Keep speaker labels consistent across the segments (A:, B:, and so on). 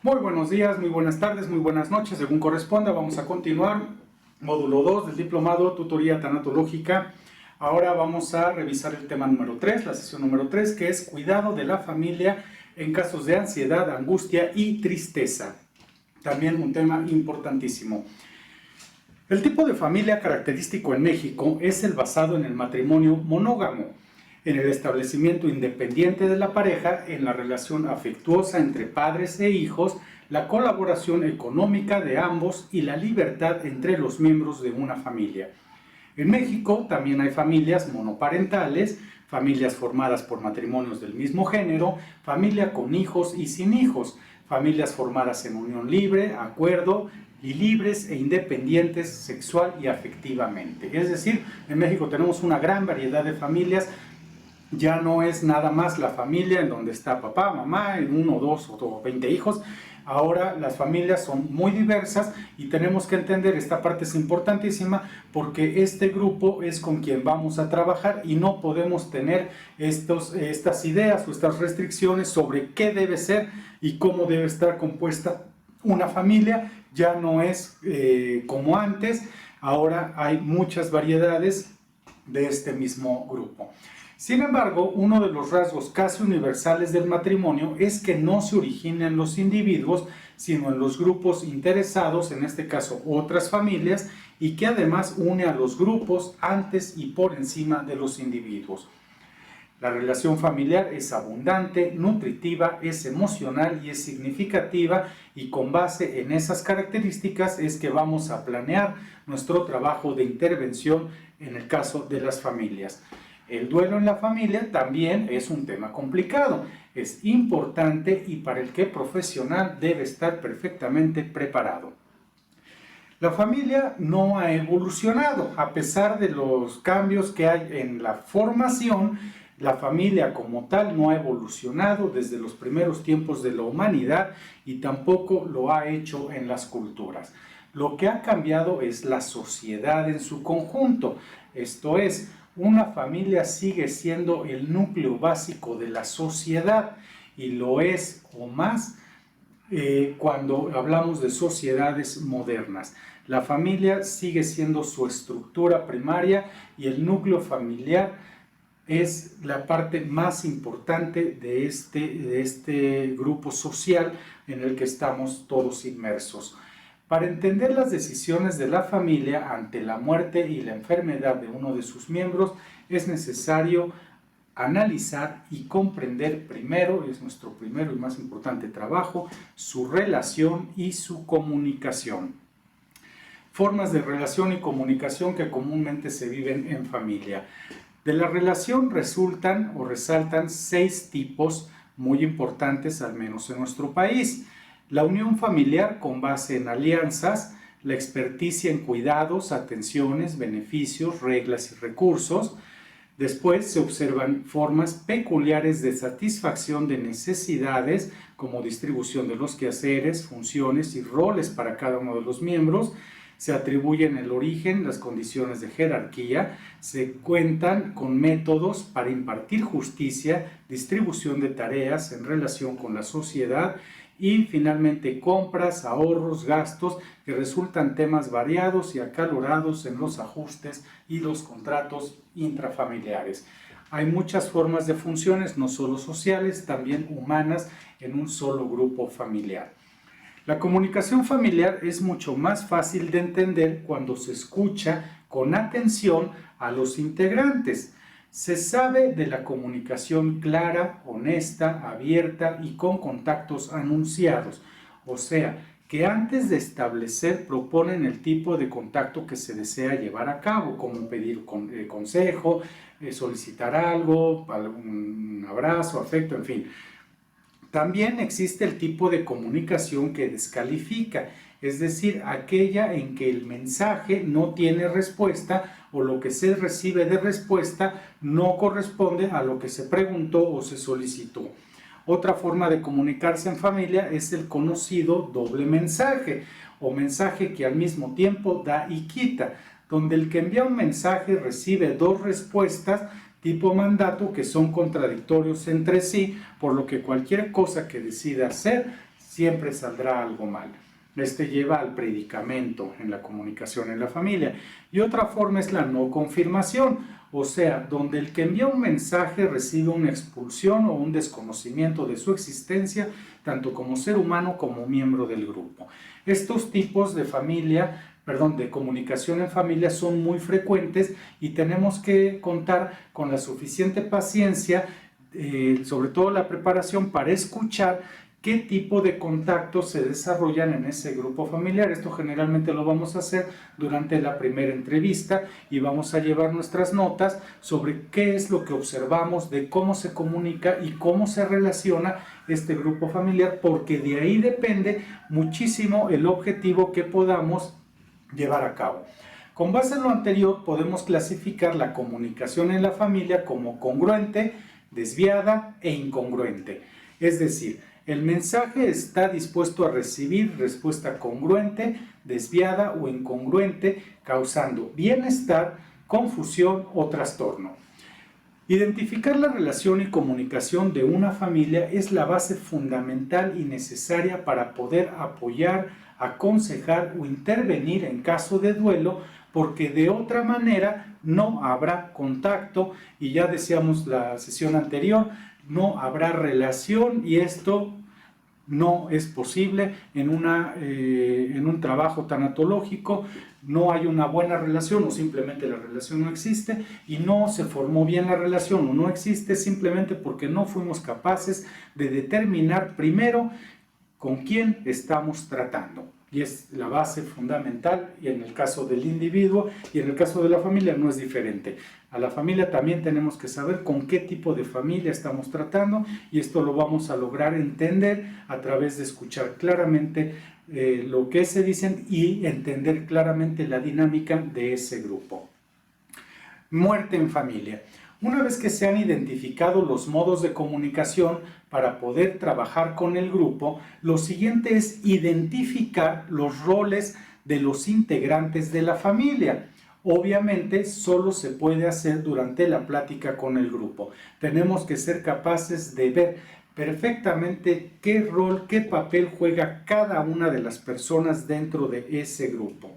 A: Muy buenos días, muy buenas tardes, muy buenas noches, según corresponda. Vamos a continuar. Módulo 2 del diplomado Tutoría Tanatológica. Ahora vamos a revisar el tema número 3, la sesión número 3, que es cuidado de la familia en casos de ansiedad, angustia y tristeza. También un tema importantísimo. El tipo de familia característico en México es el basado en el matrimonio monógamo, en el establecimiento independiente de la pareja, en la relación afectuosa entre padres e hijos, la colaboración económica de ambos y la libertad entre los miembros de una familia. En México también hay familias monoparentales, familias formadas por matrimonios del mismo género, familia con hijos y sin hijos, familias formadas en unión libre, acuerdo y libres e independientes sexual y afectivamente. Es decir, en México tenemos una gran variedad de familias. Ya no es nada más la familia en donde está papá, mamá, uno, dos o 20 hijos. Ahora las familias son muy diversas y tenemos que entender, esta parte es importantísima porque este grupo es con quien vamos a trabajar y no podemos tener estas ideas o estas restricciones sobre qué debe ser y cómo debe estar compuesta una familia. Ya no es como antes, ahora hay muchas variedades de este mismo grupo. Sin embargo, uno de los rasgos casi universales del matrimonio es que no se origina en los individuos, sino en los grupos interesados, en este caso otras familias, y que además une a los grupos antes y por encima de los individuos. La relación familiar es abundante, nutritiva, es emocional y es significativa, y con base en esas características es que vamos a planear nuestro trabajo de intervención en el caso de las familias. El duelo en la familia también es un tema complicado, es importante y para el que profesional debe estar perfectamente preparado. La familia no ha evolucionado, a pesar de los cambios que hay en la formación. La familia como tal no ha evolucionado desde los primeros tiempos de la humanidad y tampoco lo ha hecho en las culturas. Lo que ha cambiado es la sociedad en su conjunto, esto es, una familia sigue siendo el núcleo básico de la sociedad y lo es o más cuando hablamos de sociedades modernas. La familia sigue siendo su estructura primaria y el núcleo familiar es la parte más importante de este grupo social en el que estamos todos inmersos. Para entender las decisiones de la familia ante la muerte y la enfermedad de uno de sus miembros, es necesario analizar y comprender primero, es nuestro primero y más importante trabajo, su relación y su comunicación. Formas de relación y comunicación que comúnmente se viven en familia. De la relación resultan o resaltan 6 tipos muy importantes, al menos en nuestro país. La unión familiar con base en alianzas, la experticia en cuidados, atenciones, beneficios, reglas y recursos. Después se observan formas peculiares de satisfacción de necesidades, como distribución de los quehaceres, funciones y roles para cada uno de los miembros. Se atribuyen el origen, las condiciones de jerarquía, se cuentan con métodos para impartir justicia, distribución de tareas en relación con la sociedad y finalmente compras, ahorros, gastos que resultan temas variados y acalorados en los ajustes y los contratos intrafamiliares. Hay muchas formas de funciones, no solo sociales, también humanas en un solo grupo familiar. La comunicación familiar es mucho más fácil de entender cuando se escucha con atención a los integrantes. Se sabe de la comunicación clara, honesta, abierta y con contactos anunciados, o sea, que antes de establecer proponen el tipo de contacto que se desea llevar a cabo, como pedir consejo, solicitar algo, un abrazo, afecto, en fin. También existe el tipo de comunicación que descalifica, es decir, aquella en que el mensaje no tiene respuesta o lo que se recibe de respuesta no corresponde a lo que se preguntó o se solicitó. Otra forma de comunicarse en familia es el conocido doble mensaje o mensaje que al mismo tiempo da y quita, donde el que envía un mensaje recibe 2 respuestas tipo mandato que son contradictorios entre sí, por lo que cualquier cosa que decida hacer siempre saldrá algo mal. Este lleva al predicamento en la comunicación en la familia. Y otra forma es la no confirmación, o sea, donde el que envía un mensaje recibe una expulsión o un desconocimiento de su existencia, tanto como ser humano como miembro del grupo. Estos tipos de de comunicación en familia son muy frecuentes y tenemos que contar con la suficiente paciencia, sobre todo la preparación para escuchar qué tipo de contactos se desarrollan en ese grupo familiar. Esto generalmente lo vamos a hacer durante la primera entrevista y vamos a llevar nuestras notas sobre qué es lo que observamos, de cómo se comunica y cómo se relaciona este grupo familiar, porque de ahí depende muchísimo el objetivo que podamos llevar a cabo. Con base en lo anterior, podemos clasificar la comunicación en la familia como congruente, desviada e incongruente. Es decir, el mensaje está dispuesto a recibir respuesta congruente, desviada o incongruente, causando bienestar, confusión o trastorno. Identificar la relación y comunicación de una familia es la base fundamental y necesaria para poder apoyar, aconsejar o intervenir en caso de duelo, porque de otra manera no habrá contacto y ya decíamos la sesión anterior, no habrá relación y esto no es posible en un trabajo tanatológico. No hay una buena relación o simplemente la relación no existe y no se formó bien la relación o no existe simplemente porque no fuimos capaces de determinar primero con quién estamos tratando. Y es la base fundamental, y en el caso del individuo y en el caso de la familia no es diferente. A la familia también tenemos que saber con qué tipo de familia estamos tratando, y esto lo vamos a lograr entender a través de escuchar claramente lo que se dicen y entender claramente la dinámica de ese grupo. Muerte en familia. Una vez que se han identificado los modos de comunicación para poder trabajar con el grupo, lo siguiente es identificar los roles de los integrantes de la familia. Obviamente, solo se puede hacer durante la plática con el grupo. Tenemos que ser capaces de ver perfectamente qué rol, qué papel juega cada una de las personas dentro de ese grupo.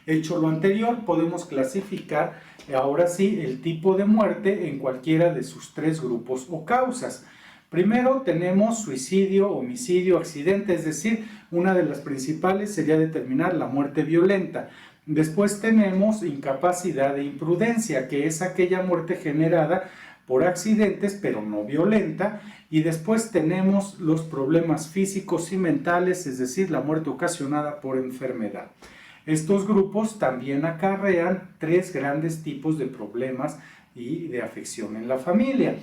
A: Hecho lo anterior, podemos clasificar ahora sí el tipo de muerte en cualquiera de sus tres grupos o causas. Primero tenemos suicidio, homicidio, accidente, es decir, una de las principales sería determinar la muerte violenta. Después tenemos incapacidad e imprudencia, que es aquella muerte generada por accidentes pero no violenta. Y después tenemos los problemas físicos y mentales, es decir, la muerte ocasionada por enfermedad. Estos grupos también acarrean tres grandes tipos de problemas y de afección en la familia.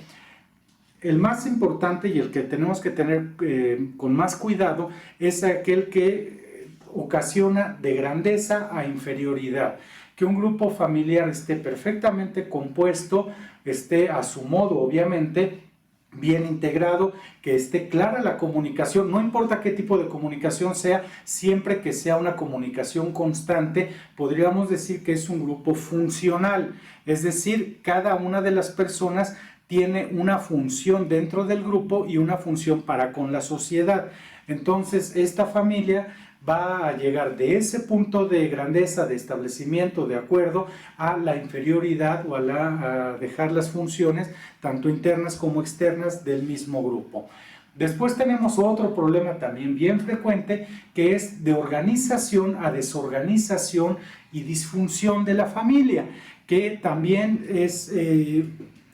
A: El más importante y el que tenemos que tener con más cuidado es aquel que ocasiona de grandeza a inferioridad. Que un grupo familiar esté perfectamente compuesto, esté a su modo, obviamente, bien integrado, que esté clara la comunicación, no importa qué tipo de comunicación sea, siempre que sea una comunicación constante, podríamos decir que es un grupo funcional, es decir, cada una de las personas tiene una función dentro del grupo y una función para con la sociedad. Entonces, esta familia va a llegar de ese punto de grandeza, de establecimiento, de acuerdo, a la inferioridad o a dejar las funciones, tanto internas como externas, del mismo grupo. Después tenemos otro problema también bien frecuente, que es de organización a desorganización y disfunción de la familia, que también es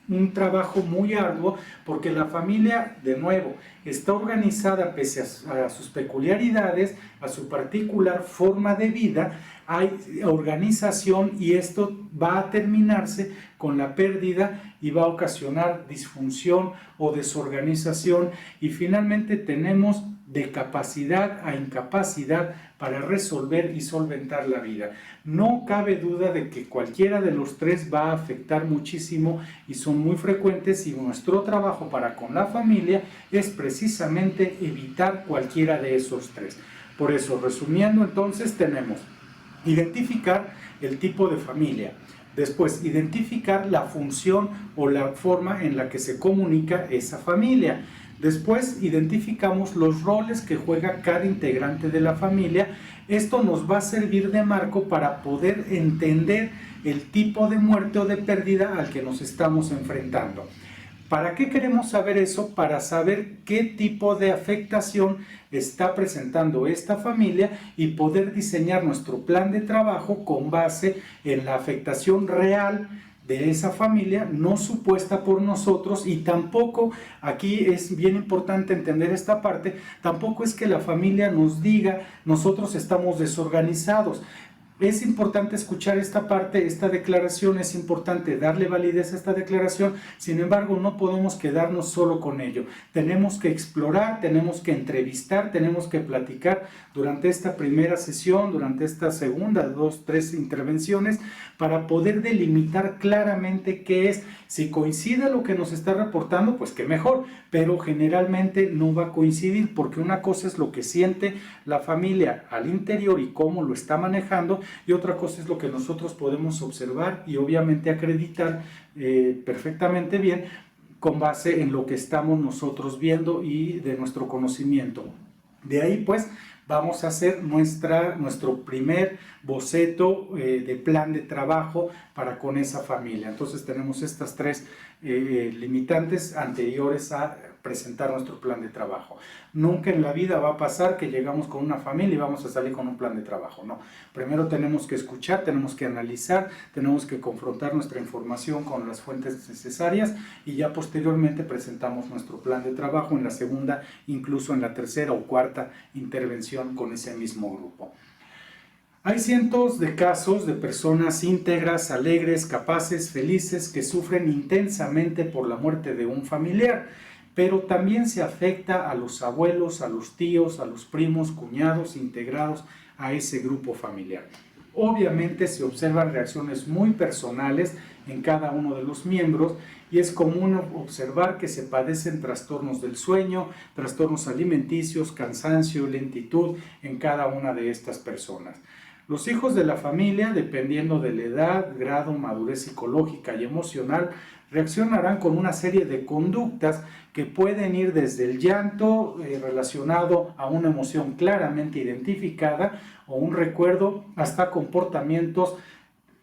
A: un trabajo muy arduo, porque la familia, de nuevo, está organizada pese a sus peculiaridades, a su particular forma de vida. Hay organización y esto va a terminarse con la pérdida y va a ocasionar disfunción o desorganización, y finalmente tenemos de capacidad a incapacidad para resolver y solventar la vida. No cabe duda de que cualquiera de los tres va a afectar muchísimo y son muy frecuentes, y nuestro trabajo para con la familia es precisamente evitar cualquiera de esos tres. Por eso, resumiendo, entonces tenemos identificar el tipo de familia, después identificar la función o la forma en la que se comunica esa familia, Después identificamos los roles que juega cada integrante de la familia. Esto nos va a servir de marco para poder entender el tipo de muerte o de pérdida al que nos estamos enfrentando. ¿Para qué queremos saber eso? Para saber qué tipo de afectación está presentando esta familia y poder diseñar nuestro plan de trabajo con base en la afectación real de esa familia, no supuesta por nosotros. Y tampoco, aquí es bien importante entender esta parte, tampoco es que la familia nos diga nosotros estamos desorganizados. Es importante escuchar esta parte, esta declaración, es importante darle validez a esta declaración. Sin embargo, no podemos quedarnos solo con ello. Tenemos que explorar, tenemos que entrevistar, tenemos que platicar durante esta primera sesión, durante esta segunda, 2, 3 intervenciones, para poder delimitar claramente qué es. Si coincide lo que nos está reportando, pues qué mejor, pero generalmente no va a coincidir, porque una cosa es lo que siente la familia al interior y cómo lo está manejando, y otra cosa es lo que nosotros podemos observar y obviamente acreditar perfectamente bien con base en lo que estamos nosotros viendo y de nuestro conocimiento. De ahí pues vamos a hacer nuestro primer boceto de plan de trabajo para con esa familia. Entonces tenemos estas tres limitantes anteriores a presentar nuestro plan de trabajo. Nunca en la vida va a pasar que llegamos con una familia y vamos a salir con un plan de trabajo, no. Primero tenemos que escuchar, tenemos que analizar, tenemos que confrontar nuestra información con las fuentes necesarias y ya posteriormente presentamos nuestro plan de trabajo en la segunda, incluso en la tercera o cuarta intervención con ese mismo grupo. Hay cientos de casos de personas íntegras, alegres, capaces, felices, que sufren intensamente por la muerte de un familiar, pero también se afecta a los abuelos, a los tíos, a los primos, cuñados integrados a ese grupo familiar. Obviamente se observan reacciones muy personales en cada uno de los miembros y es común observar que se padecen trastornos del sueño, trastornos alimenticios, cansancio, lentitud en cada una de estas personas. Los hijos de la familia, dependiendo de la edad, grado, madurez psicológica y emocional, reaccionarán con una serie de conductas que pueden ir desde el llanto relacionado a una emoción claramente identificada o un recuerdo hasta comportamientos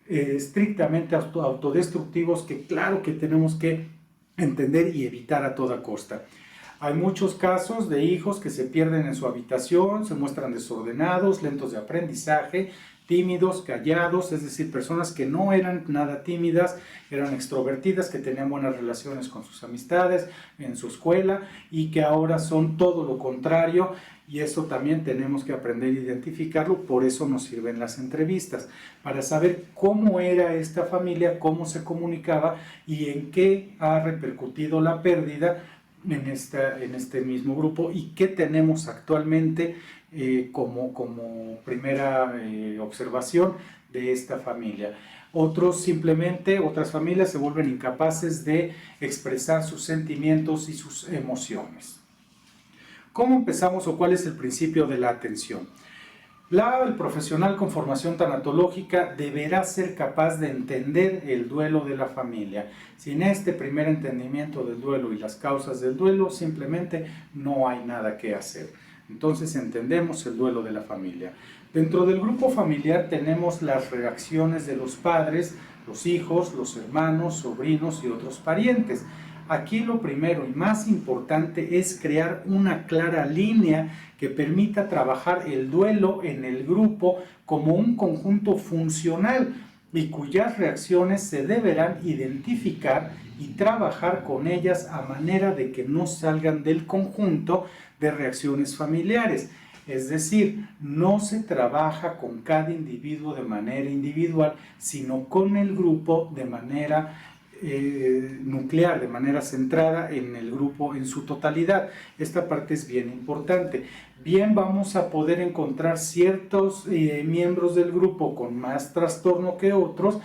A: estrictamente autodestructivos que claro que tenemos que entender y evitar a toda costa. Hay muchos casos de hijos que se pierden en su habitación, se muestran desordenados, lentos de aprendizaje, tímidos, callados, es decir, personas que no eran nada tímidas, eran extrovertidas, que tenían buenas relaciones con sus amistades, en su escuela, y que ahora son todo lo contrario, y eso también tenemos que aprender a identificarlo. Por eso nos sirven las entrevistas, para saber cómo era esta familia, cómo se comunicaba y en qué ha repercutido la pérdida en este mismo grupo y qué tenemos actualmente como primera observación de esta familia. Otras familias se vuelven incapaces de expresar sus sentimientos y sus emociones. ¿Cómo empezamos o cuál es el principio de la atención? El profesional con formación tanatológica deberá ser capaz de entender el duelo de la familia. Sin este primer entendimiento del duelo y las causas del duelo, simplemente no hay nada que hacer. Entonces entendemos el duelo de la familia. Dentro del grupo familiar tenemos las reacciones de los padres, los hijos, los hermanos, sobrinos y otros parientes. Aquí lo primero y más importante es crear una clara línea que permita trabajar el duelo en el grupo como un conjunto funcional y cuyas reacciones se deberán identificar y trabajar con ellas a manera de que no salgan del conjunto de reacciones familiares. Es decir, no se trabaja con cada individuo de manera individual, sino con el grupo de manera nuclear, de manera centrada en el grupo en su totalidad. Esta parte es bien importante. Bien, vamos a poder encontrar ciertos miembros del grupo con más trastorno que otros.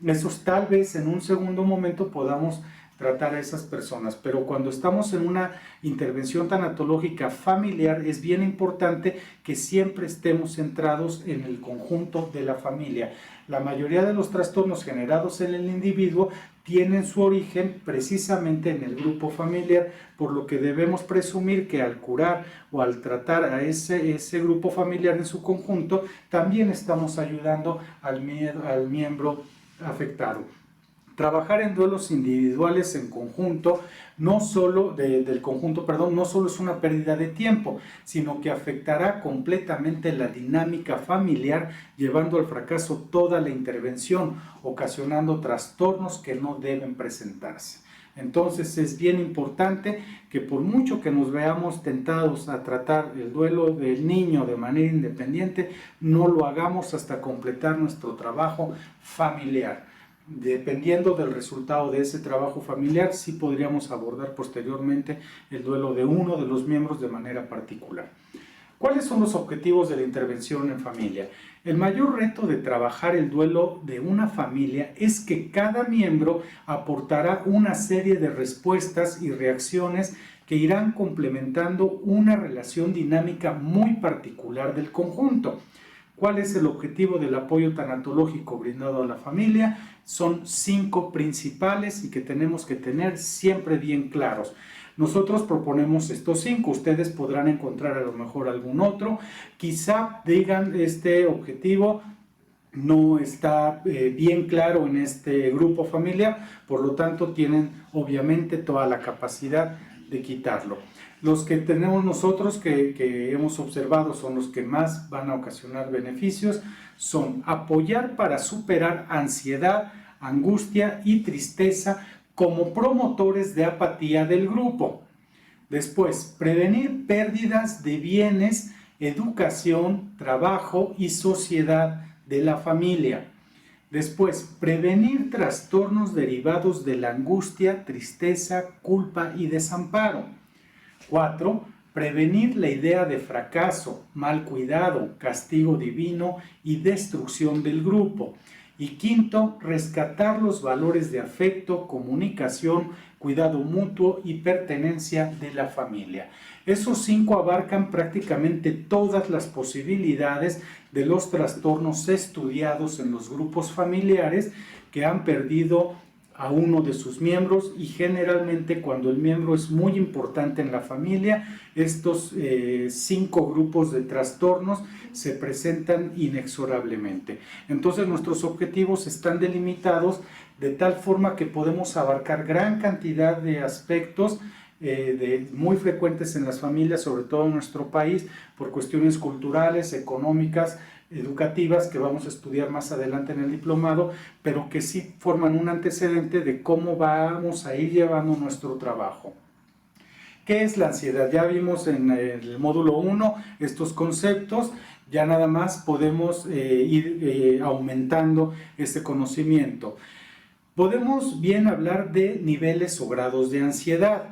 A: Esos tal vez en un segundo momento podamos tratar a esas personas, pero cuando estamos en una intervención tanatológica familiar es bien importante que siempre estemos centrados en el conjunto de la familia. La mayoría de los trastornos generados en el individuo tienen su origen precisamente en el grupo familiar, por lo que debemos presumir que al curar o al tratar a ese grupo familiar en su conjunto, también estamos ayudando al miembro afectado. Trabajar en duelos individuales en conjunto, no solo es una pérdida de tiempo, sino que afectará completamente la dinámica familiar, llevando al fracaso toda la intervención, ocasionando trastornos que no deben presentarse. Entonces es bien importante que por mucho que nos veamos tentados a tratar el duelo del niño de manera independiente, no lo hagamos hasta completar nuestro trabajo familiar. Dependiendo del resultado de ese trabajo familiar, sí podríamos abordar posteriormente el duelo de uno de los miembros de manera particular. ¿Cuáles son los objetivos de la intervención en familia? El mayor reto de trabajar el duelo de una familia es que cada miembro aportará una serie de respuestas y reacciones que irán complementando una relación dinámica muy particular del conjunto. ¿Cuál es el objetivo del apoyo tanatológico brindado a la familia? Son 5 principales y que tenemos que tener siempre bien claros. Nosotros proponemos estos 5, ustedes podrán encontrar a lo mejor algún otro. Quizá digan este objetivo no está bien claro en este grupo familiar, por lo tanto tienen obviamente toda la capacidad de quitarlo. Los que tenemos nosotros que hemos observado son los que más van a ocasionar beneficios, son apoyar para superar ansiedad, angustia y tristeza como promotores de apatía del grupo. Después, prevenir pérdidas de bienes, educación, trabajo y sociedad de la familia. Después, prevenir trastornos derivados de la angustia, tristeza, culpa y desamparo. 4. Prevenir la idea de fracaso, mal cuidado, castigo divino y destrucción del grupo. Y 5. Rescatar los valores de afecto, comunicación, cuidado mutuo y pertenencia de la familia. Esos 5 abarcan prácticamente todas las posibilidades de los trastornos estudiados en los grupos familiares que han perdido a uno de sus miembros, y generalmente cuando el miembro es muy importante en la familia, estos 5 grupos de trastornos se presentan inexorablemente. Entonces nuestros objetivos están delimitados de tal forma que podemos abarcar gran cantidad de aspectos muy frecuentes en las familias, sobre todo en nuestro país, por cuestiones culturales, económicas, educativas, que vamos a estudiar más adelante en el diplomado, pero que sí forman un antecedente de cómo vamos a ir llevando nuestro trabajo. ¿Qué es la ansiedad? Ya vimos en el módulo 1 estos conceptos, ya nada más podemos ir aumentando este conocimiento. Podemos bien hablar de niveles o grados de ansiedad.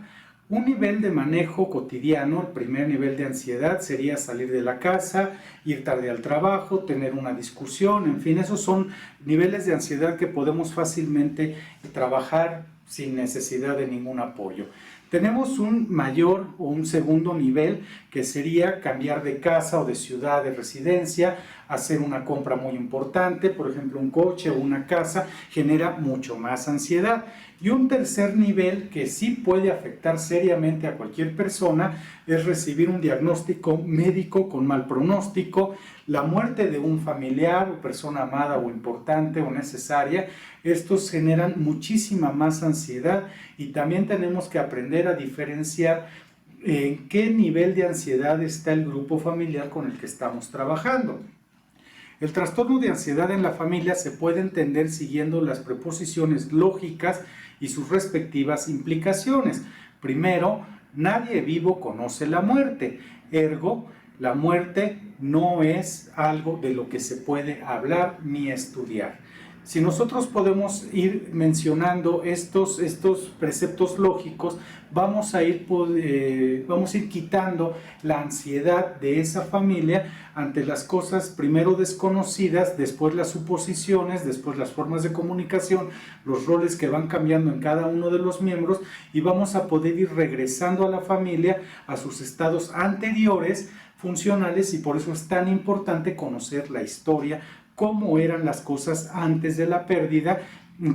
A: Un nivel de manejo cotidiano, el primer nivel de ansiedad sería salir de la casa, ir tarde al trabajo, tener una discusión, en fin, esos son niveles de ansiedad que podemos fácilmente trabajar sin necesidad de ningún apoyo. Tenemos un mayor o un segundo nivel que sería cambiar de casa o de ciudad de residencia, hacer una compra muy importante, por ejemplo un coche o una casa, genera mucho más ansiedad. Y un tercer nivel que sí puede afectar seriamente a cualquier persona es recibir un diagnóstico médico con mal pronóstico, la muerte de un familiar o persona amada o importante o necesaria. Estos generan muchísima más ansiedad, y también tenemos que aprender a diferenciar en qué nivel de ansiedad está el grupo familiar con el que estamos trabajando. El trastorno de ansiedad en la familia se puede entender siguiendo las preposiciones lógicas y sus respectivas implicaciones. Primero, nadie vivo conoce la muerte, ergo, la muerte no es algo de lo que se puede hablar ni estudiar. Si nosotros podemos ir mencionando estos preceptos lógicos, vamos a ir quitando la ansiedad de esa familia ante las cosas primero desconocidas, después las suposiciones, después las formas de comunicación, los roles que van cambiando en cada uno de los miembros, y vamos a poder ir regresando a la familia a sus estados anteriores funcionales, y por eso es tan importante conocer la historia, cómo eran las cosas antes de la pérdida,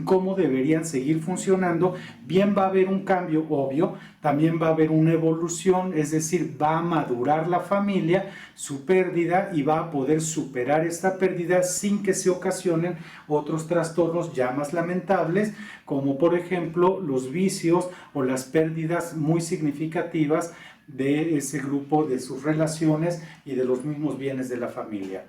A: cómo deberían seguir funcionando. Bien, va a haber un cambio obvio, también va a haber una evolución, es decir, va a madurar la familia, su pérdida, y va a poder superar esta pérdida sin que se ocasionen otros trastornos ya más lamentables, como por ejemplo los vicios o las pérdidas muy significativas de ese grupo, de sus relaciones y de los mismos bienes de la familia.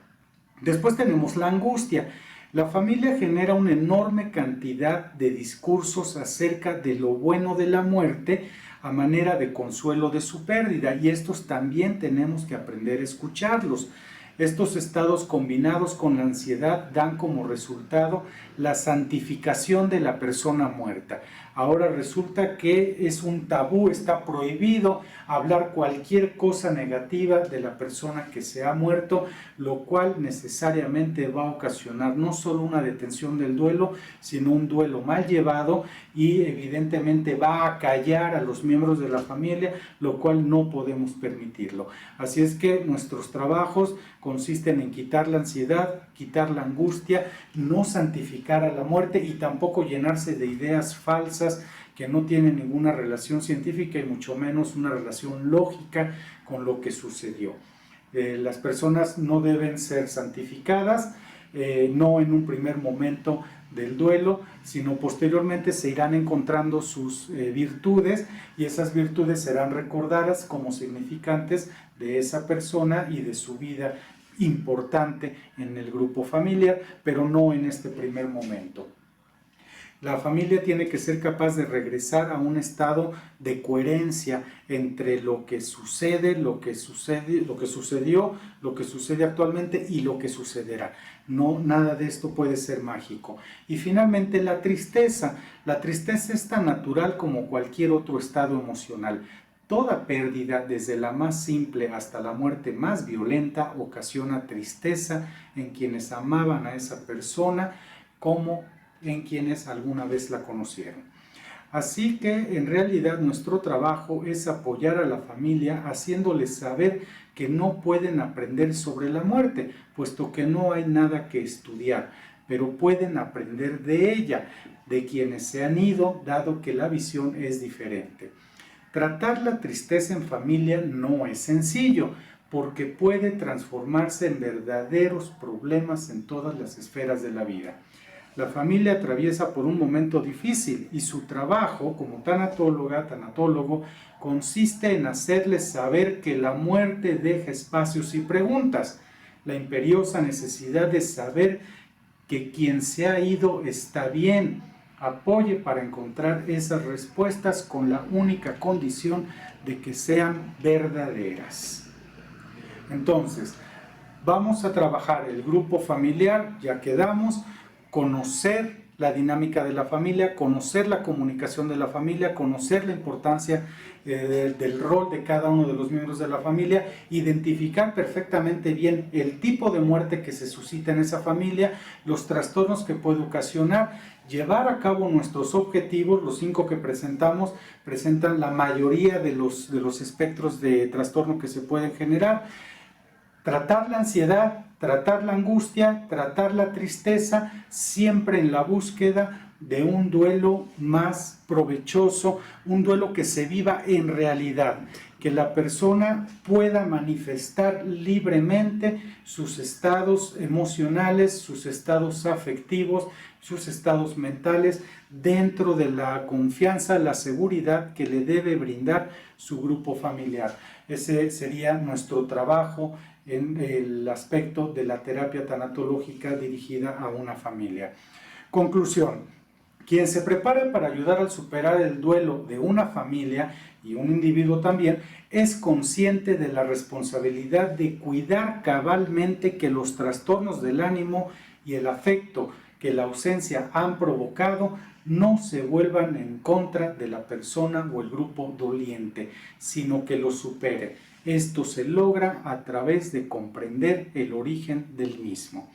A: Después tenemos la angustia. La familia genera una enorme cantidad de discursos acerca de lo bueno de la muerte a manera de consuelo de su pérdida, y estos también tenemos que aprender a escucharlos. Estos estados combinados con la ansiedad dan como resultado la santificación de la persona muerta. Ahora resulta que es un tabú, está prohibido hablar cualquier cosa negativa de la persona que se ha muerto, lo cual necesariamente va a ocasionar no solo una detención del duelo, sino un duelo mal llevado, y evidentemente va a callar a los miembros de la familia, lo cual no podemos permitirlo. Así es que nuestros trabajos consisten en quitar la ansiedad, quitar la angustia, no santificar a la muerte y tampoco llenarse de ideas falsas que no tienen ninguna relación científica y mucho menos una relación lógica con lo que sucedió. Las personas no deben ser santificadas, no en un primer momento del duelo, sino posteriormente se irán encontrando sus virtudes, y esas virtudes serán recordadas como significantes de esa persona y de su vida importante en el grupo familiar, pero no en este primer momento. La familia tiene que ser capaz de regresar a un estado de coherencia entre lo que sucede, lo que sucedió, lo que sucede actualmente y lo que sucederá. No, nada de esto puede ser mágico. Y finalmente la tristeza. La tristeza es tan natural como cualquier otro estado emocional. Toda pérdida, desde la más simple hasta la muerte más violenta, ocasiona tristeza en quienes amaban a esa persona como en quienes alguna vez la conocieron. Así que en realidad nuestro trabajo es apoyar a la familia haciéndoles saber que no pueden aprender sobre la muerte, puesto que no hay nada que estudiar, pero pueden aprender de ella, de quienes se han ido, dado que la visión es diferente. Tratar la tristeza en familia no es sencillo, porque puede transformarse en verdaderos problemas en todas las esferas de la vida. La familia atraviesa por un momento difícil y su trabajo como tanatólogo, consiste en hacerles saber que la muerte deja espacios y preguntas, la imperiosa necesidad de saber que quien se ha ido está bien, apoye para encontrar esas respuestas con la única condición de que sean verdaderas. Entonces, vamos a trabajar el grupo familiar, ya quedamos, conocer la dinámica de la familia, conocer la comunicación de la familia, conocer la importancia del rol de cada uno de los miembros de la familia, identificar perfectamente bien el tipo de muerte que se suscita en esa familia, los trastornos que puede ocasionar, llevar a cabo nuestros objetivos. Los 5 que presentamos presentan la mayoría de los espectros de trastorno que se pueden generar. Tratar la ansiedad, tratar la angustia, tratar la tristeza, siempre en la búsqueda de un duelo más provechoso, un duelo que se viva en realidad, que la persona pueda manifestar libremente sus estados emocionales, sus estados afectivos, sus estados mentales, dentro de la confianza, la seguridad que le debe brindar su grupo familiar. Ese sería nuestro trabajo en el aspecto de la terapia tanatológica dirigida a una familia. Conclusión: quien se prepara para ayudar al superar el duelo de una familia y un individuo también, es consciente de la responsabilidad de cuidar cabalmente que los trastornos del ánimo y el afecto que la ausencia han provocado no se vuelvan en contra de la persona o el grupo doliente, sino que lo supere. Esto se logra a través de comprender el origen del mismo.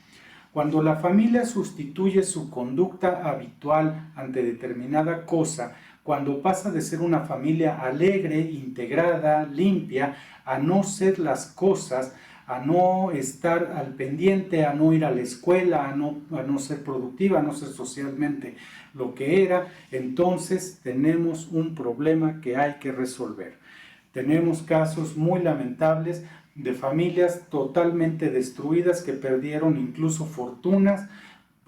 A: Cuando la familia sustituye su conducta habitual ante determinada cosa, cuando pasa de ser una familia alegre, integrada, limpia, a no ser las cosas, a no estar al pendiente, a no ir a la escuela, a no ser productiva, a no ser socialmente lo que era, entonces tenemos un problema que hay que resolver. Tenemos casos muy lamentables de familias totalmente destruidas que perdieron incluso fortunas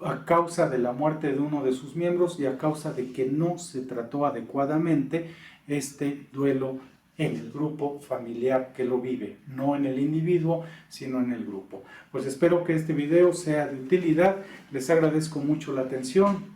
A: a causa de la muerte de uno de sus miembros y a causa de que no se trató adecuadamente este duelo en el grupo familiar que lo vive, no en el individuo, sino en el grupo. Pues espero que este video sea de utilidad, les agradezco mucho la atención,